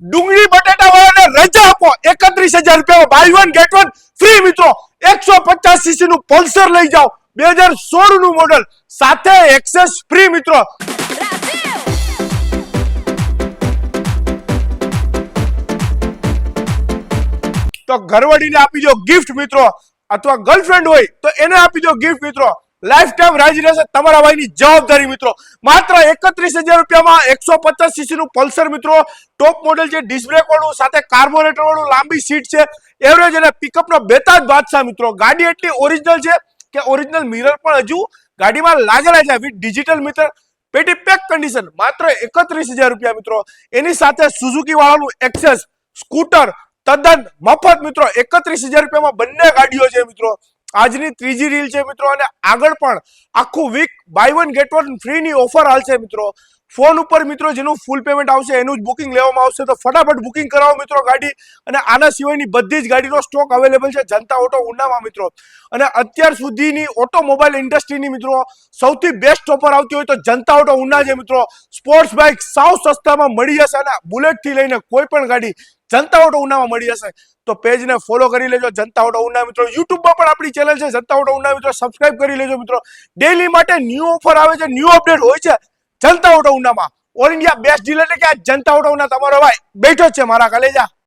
ડુંગળી બટેટા વાળાને રજા આપો 31,000 રૂપિયા buy one get one free મિત્રો 150 સીસી નું પલ્સર લઈ જાઓ 2016 નું મોડલ સાથે એક્સેસ ફ્રી મિત્રો તો ઘરવાળીને આપી દો ગિફ્ટ મિત્રો અથવા ગર્લફ્રેન્ડ હોય તો એને આપી દો ગિફ્ટ મિત્રો લાઈફ ટાઈમ રાજી રહેશે તમારા ભાઈની જવાબદારી મિત્રો માત્ર 31,000 રૂપિયામાં 150 સીસી નું પલ્સર મિત્રો ટોપ મોડેલ છે ડિસ્ક બ્રેક વાળું સાથે કાર્બોરેટર વાળું લાંબી સીટ છે એવરેજ અને પિકઅપ નો બેતાજ બાદશાહ મિત્રો ગાડી એટલી ઓરિજિનલ છે કે ઓરિજિનલ મિરર પણ હજુ ગાડીમાં લાગેલા છે વિથ ડિજિટલ મિરર પેટી પેક કન્ડિશન માત્ર 31,000 રૂપિયા મિત્રો એની સાથે સુઝુકી વાળાનું એક્સેસ સ્કૂટર તદ્દન મફત મિત્રો 31,000 રૂપિયામાં બંને ગાડીઓ છે મિત્રો આજની ત્રીજી રીલ છે મિત્રો અને આગળ પણ આખું week buy one get one free ની ઓફર હાલશે મિત્રો ફોન ઉપર મિત્રો જેનું ફૂલ પેમેન્ટ આવશે એનું જ બુકિંગ લેવામાં આવશે તો ફટાફટ બુકિંગ કરાવો મિત્રો ગાડી અને આના સિવાયની બધી જ ગાડીનો સ્ટોક અવેલેબલ છે જનતા ઓટો ઉનામાં મિત્રો અને અત્યાર સુધીની ઓટોમોબાઈલ ઇન્ડસ્ટ્રીની મિત્રો સૌથી બેસ્ટ ઓફર આવતી હોય તો જનતા ઓટો ઉના છે મિત્રો સ્પોર્ટ્સ બાઇક સાવ સસ્તામાં મળી જશે અને બુલેટ થી લઈને કોઈ પણ ગાડી જનતા ઓટો ઉનામાં મળી જશે તો પેજને ફોલો કરી લેજો જનતા ઓટો ઉના મિત્રો યુટ્યુબમાં પણ આપણી ચેનલ છે જનતા ઓટો ઉના મિત્રો સબસ્ક્રાઇબ કરી લેજો મિત્રો ડેઈલી માટે ન્યૂ ઓફર આવે છે ન્યૂ અપડેટ હોય છે જનતા ઓટો ઉનામાં ઓલ ઇન્ડિયા બેસ્ટ ડીલર એટલે કે આ જનતા ઓટો ઉના તમારો ભાઈ બેઠો જ છે મારા કલેજા